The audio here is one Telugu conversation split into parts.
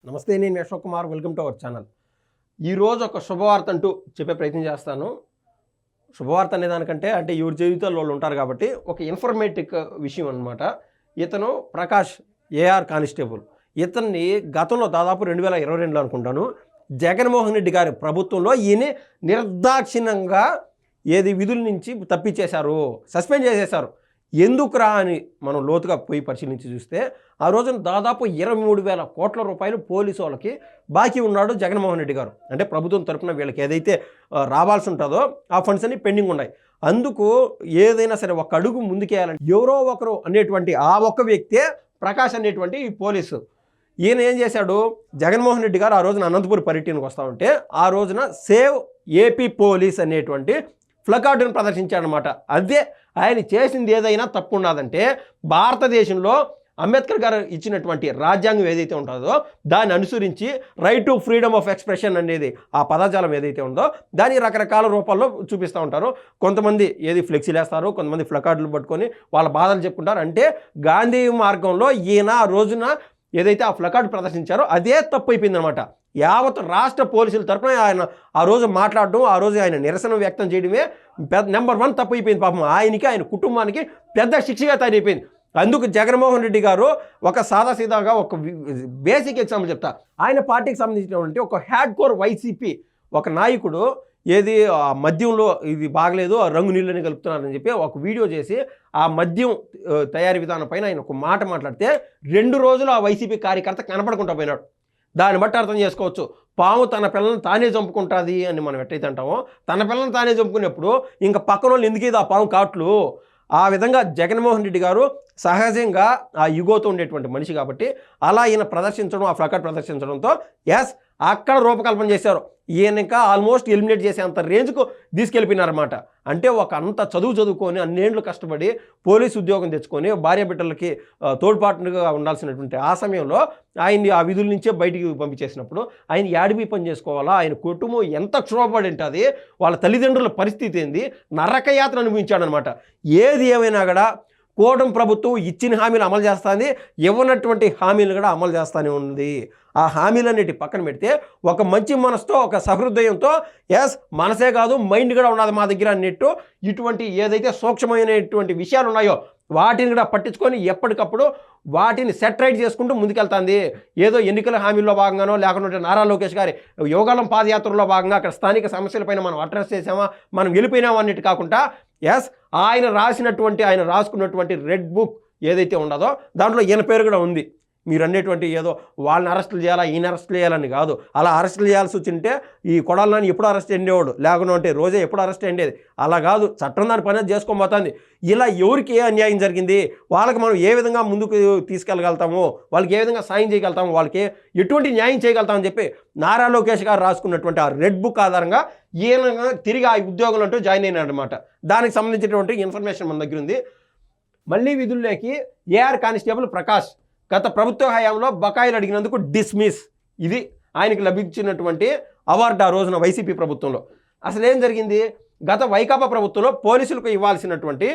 నమస్తే, నేను Ashok Kumar. Welcome to our channel. ఈరోజు ఒక శుభవార్త అంటూ చెప్పే ప్రయత్నం చేస్తాను. శుభవార్త అనేదానికంటే అంటే ఎవరి జీవితాల్లో వాళ్ళు ఉంటారు కాబట్టి ఒక ఇన్ఫర్మేటివ్ విషయం అనమాట. ఇతను ప్రకాష్ ఏఆర్ కానిస్టేబుల్. ఇతన్ని గతంలో దాదాపు 2022లో అనుకుంటాను జగన్మోహన్ రెడ్డి గారి ప్రభుత్వంలో ఈయన నిర్దాక్షిణ్యంగా విధుల నుంచి తప్పించేశారు, సస్పెండ్ చేసేశారు. ఎందుకురా అని మనం లోతుగా పోయి పరిశీలించి చూస్తే ఆ రోజున దాదాపు 23,000 కోట్ల రూపాయలు పోలీసు వాళ్ళకి బాకీ ఉన్నాడు జగన్మోహన్ రెడ్డి గారు. అంటే ప్రభుత్వం తరఫున వీళ్ళకి ఏదైతే రావాల్సి ఉంటుందో ఆ ఫండ్స్ అన్ని పెండింగ్ ఉన్నాయి. అందుకు ఏదైనా సరే ఒక అడుగు ముందుకేయాలని ఎవరో ఒకరు అనేటువంటి ఆ ఒక్క వ్యక్తే ప్రకాష్ అనేటువంటి ఈ పోలీసు. ఈయన ఏం చేశాడు, జగన్మోహన్ రెడ్డి గారు ఆ రోజున అనంతపురం పర్యటనకు వస్తూ ఉంటే ఆ రోజున సేవ్ ఏపీ పోలీస్ అనేటువంటి ప్లకార్డును ప్రదర్శించాడనమాట. అదే ఆయన చేసింది ఏదైనా తప్పు ఉన్నదంటే భారతదేశంలో అంబేద్కర్ గారు ఇచ్చినటువంటి రాజ్యాంగం ఏదైతే ఉంటుందో దాన్ని అనుసరించి right to freedom of expression అనేది ఆ పదజాలం ఏదైతే ఉందో దాన్ని రకరకాల రూపాల్లో చూపిస్తూ ఉంటారు. కొంతమంది ఫ్లెక్సీలు వేస్తారు, కొంతమంది ప్లకార్డులు పట్టుకొని వాళ్ళ బాధలు చెప్పుకుంటారు. అంటే గాంధీ మార్గంలో ఈయన ఆ రోజున ఏదైతే ఆ ప్లకార్డు ప్రదర్శించారో అదే తప్పు అయిపోయిందనమాట. యావత్ రాష్ట్ర పోలీసుల తరఫున ఆయన ఆ రోజు మాట్లాడడం, ఆ రోజు ఆయన నిరసన వ్యక్తం చేయడమే నెంబర్ 1 తప్పు అయిపోయింది. పాపం ఆయనకి ఆయన కుటుంబానికి పెద్ద శిక్షగా తయారైపోయింది. అందుకు జగన్మోహన్ రెడ్డి గారు ఒక సాదాసీదాగా ఒక బేసిక్ ఎగ్జాంపుల్ చెప్తా. ఆయన పార్టీకి సంబంధించినటువంటి ఒక హ్యాడ్ కోర్ వైసీపీ ఒక నాయకుడు మద్యంలో ఇది బాగలేదు, ఆ రంగు నీళ్ళని కలుపుతున్నారని చెప్పి ఒక వీడియో చేసి ఆ మద్యం తయారీ విధానం పైన ఆయన ఒక మాట మాట్లాడితే 2 రోజులు ఆ వైసీపీ కార్యకర్త కనపడకుండా పోయినాడు. దాన్ని బట్టి అర్థం చేసుకోవచ్చు, పాము తన పిల్లల్ని తానే చంపుకుంటుంది అని మనం ఎట్టయితే అంటామో, తన పిల్లల్ని తానే చంపుకునేప్పుడు ఇంకా పక్కన వాళ్ళు ఎందుకు ఇది ఆ పాము కాట్లు. ఆ విధంగా జగన్మోహన్ రెడ్డి గారు సహజంగా ఆ యుగోతో ఉండేటువంటి మనిషి కాబట్టి అలా ఈయన ప్రదర్శించడం, ఆ ప్లకార్డ్ ప్రదర్శించడంతో అక్కడ రూపకల్పన చేశారు. ఈయన ఇంకా ఆల్మోస్ట్ ఎలిమినేట్ చేసేంత రేంజ్కు తీసుకెళ్ళిపోయినారన్నమాట. అంటే ఒక అంత చదువుకొని అన్నేళ్ళు కష్టపడి పోలీసు ఉద్యోగం తెచ్చుకొని భార్య బిడ్డలకి తోడ్పాటుగా ఉండాల్సినటువంటి ఆ సమయంలో ఆయన్ని ఆ విధుల నుంచే బయటికి పంపించేసినప్పుడు ఆయన యాడిపి పని చేసుకోవాలా, ఆయన కుటుంబం ఎంత క్షోభపడి ఉంటుంది, వాళ్ళ తల్లిదండ్రుల పరిస్థితి ఏంది, నరకయాత్ర అనుభవించాడనమాట. ఏది ఏమైనా కూడా కూటమి ప్రభుత్వం ఇచ్చిన హామీలు అమలు చేస్తుంది, ఇవ్వనటువంటి హామీలు కూడా అమలు చేస్తూనే ఉంది. ఆ హామీలన్నిటి పక్కన పెడితే ఒక మంచి మనసుతో, ఒక సహృదయంతో మనసే కాదు మైండ్ కూడా ఉన్నది మా దగ్గర అన్నట్టు ఇటువంటి ఏదైతే సూక్ష్మమైనటువంటి విషయాలు ఉన్నాయో వాటిని కూడా పట్టించుకొని ఎప్పటికప్పుడు వాటిని సెటరైట్ చేసుకుంటూ ముందుకెళ్తుంది. ఏదో ఎన్నికల హామీల్లో భాగంగానో లేకుంటే నారా లోకేష్ గారి యోగాలం పాదయాత్రలో భాగంగా అక్కడ స్థానిక సమస్యలపైన మనం అడ్రస్ చేసామా, మనం వెళ్ళిపోయినామా అన్నిటి కాకుండా ఆయన రాసుకున్నటువంటి రెడ్ బుక్ ఏదైతే ఉండదో దాంట్లో ఈయన పేరు కూడా ఉంది. మీరు అనేటువంటి ఏదో వాళ్ళని అరెస్టులు చేయాలా, ఈయన అరెస్టులు చేయాలని కాదు. అలా అరెస్టులు చేయాల్సి వచ్చింటే ఈ కొడాలని ఎప్పుడు అరెస్ట్ అయ్యేవాడు, లేకుంటే రోజే ఎప్పుడు అరెస్ట్ అయ్యేది. అలా కాదు, చట్టం దాని పని చేసుకోబోతుంది. ఇలా ఎవరికి ఏ అన్యాయం జరిగింది, వాళ్ళకి మనం ఏ విధంగా ముందుకు తీసుకెళ్ళగలుగుతాము, వాళ్ళకి ఏ విధంగా సాయం చేయగలుగుతాము, వాళ్ళకి ఎటువంటి న్యాయం చేయగలుగుతామని చెప్పి నారా లోకేష్ గారు రాసుకున్నటువంటి ఆ రెడ్ బుక్ ఆధారంగా ఈయన తిరిగి ఆ ఉద్యోగంలో అంటూ జాయిన్ అయినాడనమాట. దానికి సంబంధించినటువంటి ఇన్ఫర్మేషన్ మన దగ్గర ఉంది. మళ్ళీ విధుల్లోకి ఏఆర్ కానిస్టేబుల్ ప్రకాష్ గత ప్రభుత్వ హయాంలో బకాయిలు అడిగినందుకు డిస్మిస్. ఇది ఆయనకు లభించినటువంటి అవార్డు ఆ రోజున వైసీపీ ప్రభుత్వంలో. అసలు ఏం జరిగింది, గత వైకాపా ప్రభుత్వంలో పోలీసులకు ఇవ్వాల్సినటువంటి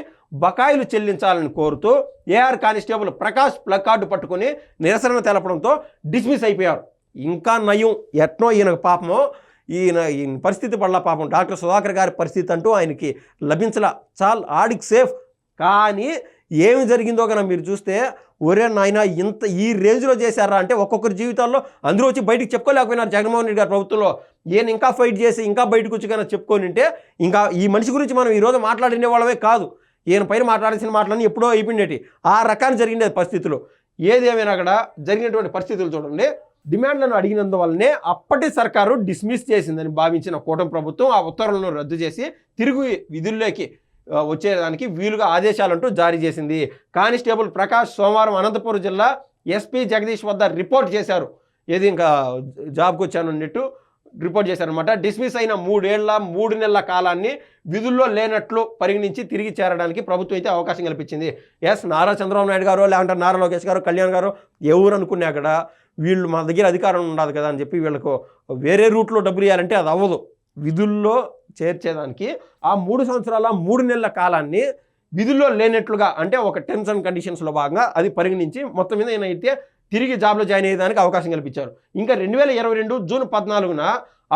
బకాయిలు చెల్లించాలని కోరుతూ ఏఆర్ కానిస్టేబుల్ ప్రకాష్ ప్లకార్డు పట్టుకుని నిరసన తెలపడంతో డిస్మిస్ అయిపోయారు. ఇంకా నయం ఎట్నో ఈయన పాపమో ఈయన పరిస్థితి పడలా పాపం. డాక్టర్ సుధాకర్ గారి పరిస్థితి అంటూ ఆయనకి లభించలా, ఆడికి సేఫ్. కానీ ఏమి జరిగిందో కనుక మీరు చూస్తే ఒరే నాయన ఇంత ఈ రేంజ్లో చేశారా అంటే ఒక్కొక్కరి జీవితాల్లో అందరూ వచ్చి బయటికి చెప్పుకోలేకపోయినారు. జగన్మోహన్ రెడ్డి గారి ప్రభుత్వంలో ఈయన ఇంకా ఫైట్ చేసి ఇంకా బయటకు వచ్చి కన్నా చెప్పుకొని ఉంటే ఇంకా ఈ మనిషి గురించి మనం ఈరోజు మాట్లాడిన వాళ్ళమే కాదు, ఈయన పైన మాట్లాడాల్సిన మాటలన్నీ ఎప్పుడో అయిపోయినట్టు ఆ రకాన్ని జరిగిన పరిస్థితులు. ఏదేమైనా కూడా జరిగినటువంటి పరిస్థితులు చూడండి. డిమాండ్లను అడిగినందువల్లనే అప్పటి సర్కారు డిస్మిస్ చేసిందని భావించిన కూటమి ప్రభుత్వం ఆ ఉత్తర్వులను రద్దు చేసి తిరిగి విధుల్లోకి వచ్చేదానికి వీలుగా ఆదేశాలంటూ జారీ చేసింది. కానిస్టేబుల్ ప్రకాష్ సోమవారం అనంతపురం జిల్లా ఎస్పీ జగదీష్ వద్ద రిపోర్ట్ చేశారు. ఇంకా జాబ్కి వచ్చాను అన్నట్టు రిపోర్ట్ చేశారనమాట. డిస్మిస్ అయిన 3 నెలల కాలాన్ని విధుల్లో లేనట్లు పరిగణించి తిరిగి చేరడానికి ప్రభుత్వం అయితే అవకాశం కల్పించింది. నారా చంద్రబాబు నాయుడు గారు లేకుంటే నారా లోకేష్ గారు, కళ్యాణ్ గారు ఎవరు అనుకున్నా కూడా వీళ్ళు మా దగ్గర అధికారం ఉండదు కదా అని చెప్పి వీళ్ళకు వేరే రూట్లో డబ్బులు ఇవ్వాలంటే అది అవ్వదు. విధుల్లో చేర్చేదానికి ఆ 3 సంవత్సరాల 3 నెలల కాలాన్ని విధుల్లో లేనట్లుగా అంటే ఒక టర్మ్స్ అండ్ కండిషన్స్లో భాగంగా అది పరిగణించి మొత్తం మీద అయితే తిరిగి జాబ్లో జాయిన్ అయ్యేదానికి అవకాశం కల్పించారు. ఇంకా 2022 జూన్ 14న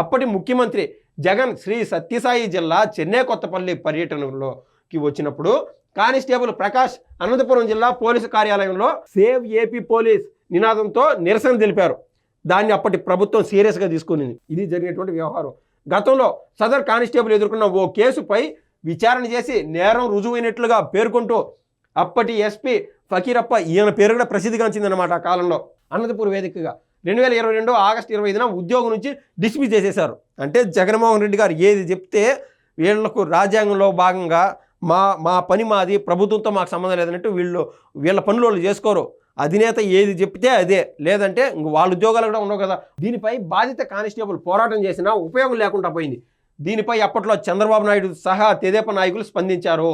అప్పటి ముఖ్యమంత్రి జగన్ శ్రీ సత్యసాయి జిల్లా చెన్నై కొత్తపల్లి పర్యటనలోకి వచ్చినప్పుడు కానిస్టేబుల్ ప్రకాష్ అనంతపురం జిల్లా పోలీసు కార్యాలయంలో సేవ్ ఏపీ పోలీస్ నినాదంతో నిరసన తెలిపారు. దాన్ని అప్పటి ప్రభుత్వం సీరియస్గా తీసుకునింది. ఇది జరిగినటువంటి వ్యవహారం. గతంలో సదర్ కానిస్టేబుల్ ఎదుర్కొన్న ఓ కేసుపై విచారణ చేసి నేరం రుజువైనట్లుగా పేర్కొంటూ అప్పటి ఎస్పీ ఫకీరప్ప ఈయన పేరు కూడా ప్రసిద్ధిగాంచిందన్నమాట. ఆ కాలంలో అనంతపురం వేదికగా 2022 ఆగస్టు 25న ఉద్యోగం నుంచి డిస్మిస్ చేసేశారు. అంటే జగన్మోహన్ రెడ్డి గారు ఏది చెప్తే వీళ్లకు రాజ్యాంగంలో భాగంగా మా పని మాది, ప్రభుత్వంతో మాకు సంబంధం లేదన్నట్టు వీళ్ళ పనులు వాళ్ళు చేసుకోరు. అధినేత ఏది చెప్తే అదే, లేదంటే ఇంక వాళ్ళ ఉద్యోగాలు కూడా ఉండవు కదా. దీనిపై బాధిత కానిస్టేబుల్ పోరాటం చేసినా ఉపయోగం లేకుండా పోయింది. దీనిపై అప్పట్లో చంద్రబాబు నాయుడు సహా తెదేపా నాయకులు స్పందించారు.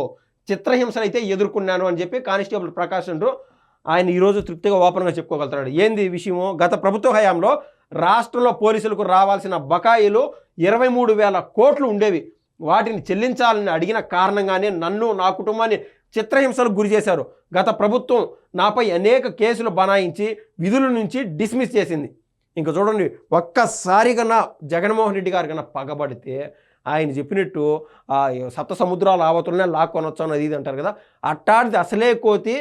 చిత్రహింసలు అయితే ఎదుర్కొన్నాను అని చెప్పి కానిస్టేబుల్ ప్రకాష్ అంటూ ఆయన ఈరోజు తృప్తిగా ఓపెన్గా చెప్పుకోగలుగుతాడు. ఏంది విషయము? గత ప్రభుత్వ హయాంలో రాష్ట్రంలో పోలీసులకు రావాల్సిన బకాయిలు 23,000 కోట్లు ఉండేవి. వాటిని చెల్లించాలని అడిగిన కారణంగానే నన్ను, నా కుటుంబాన్ని చిత్రహింసలకు గురి చేశారు. గత ప్రభుత్వం నాపై అనేక కేసులు బనాయించి విధుల నుంచి డిస్మిస్ చేసింది. ఇంకా చూడండి, ఒక్కసారిగా జగన్మోహన్ రెడ్డి గారి కన్నా పగబడితే ఆయన చెప్పినట్టు సప్త సముద్రాల ఆవతులనే లాక్కొనొచ్చు అన్నది ఇది అంటారు కదా, అట్టాడిది అసలే కోతి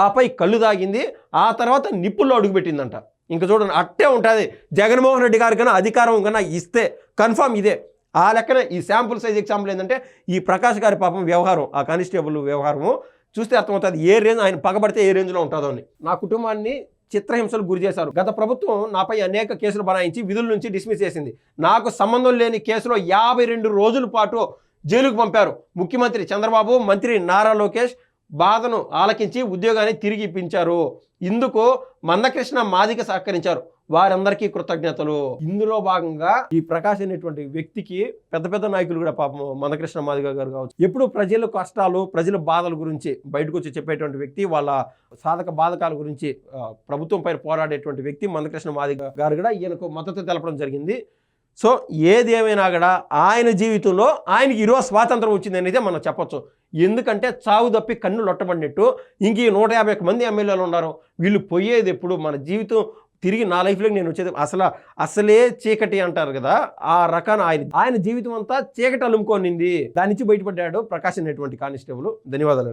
ఆపై కళ్ళు తాగింది, ఆ తర్వాత నిప్పుల్లో అడుగుపెట్టిందంట. ఇంకా చూడండి, అట్టే ఉంటుంది. జగన్మోహన్ రెడ్డి గారి కన్నా అధికారం కన్నా ఇస్తే కన్ఫామ్ ఇదే. ఆ లెక్కన ఈ శాంపుల్ సైజ్ ఎగ్జాంపుల్ ఏంటంటే ఈ ప్రకాష్ గారి పాపం వ్యవహారం, ఆ కానిస్టేబుల్ వ్యవహారము చూస్తే అర్థమవుతుంది ఏ రేంజ్ ఆయన పగబడితే ఏ రేంజ్లో ఉంటుందో అని. నా కుటుంబాన్ని చిత్రహింసలు గురి చేశారు. గత ప్రభుత్వం నాపై అనేక కేసులు బనాయించి విధుల నుంచి డిస్మిస్ చేసింది. నాకు సంబంధం లేని కేసులో 52 రోజుల పాటు జైలుకు పంపారు. ముఖ్యమంత్రి చంద్రబాబు, మంత్రి నారా లోకేష్ బాధను ఆలకించి ఉద్యోగాన్ని తిరిగి ఇప్పించారు. ఇందుకు మందకృష్ణ మాదిగ సహకరించారు. వారందరికీ కృతజ్ఞతలు. ఇందులో భాగంగా ఈ ప్రకాష్ అనేటువంటి వ్యక్తికి పెద్ద పెద్ద నాయకులు కూడా పాపం మందకృష్ణ మాదిగ గారు కావచ్చు, ఎప్పుడు ప్రజల కష్టాలు, ప్రజల బాధల గురించి బయటకు వచ్చి చెప్పేటువంటి వ్యక్తి, వాళ్ళ సాధక బాధకాల గురించి ప్రభుత్వం పైన పోరాడేటువంటి వ్యక్తి మందకృష్ణ మాదిగ గారు కూడా ఈయనకు మద్దతు తెలపడం జరిగింది. సో ఏది ఏమైనా కూడా ఆయన జీవితంలో ఆయనకి ఈరోజు స్వాతంత్రం వచ్చింది అనేది మనం చెప్పొచ్చు. ఎందుకంటే చావు తప్పి కన్ను లొట్టబడినట్టు ఇంక 150 మంది ఎమ్మెల్యేలు ఉన్నారు. వీళ్ళు పోయేది ఎప్పుడు? మన జీవితం తిరిగి నా లైఫ్లోకి నేను వచ్చేది అసలే చీకటి అంటారు కదా, ఆ రకాన ఆయన జీవితం అంతా చీకటి అలుముకొనింది. దాని నుంచి బయటపడ్డాడు ప్రకాష్ అనేటువంటి కానిస్టేబుల్. ధన్యవాదాలు.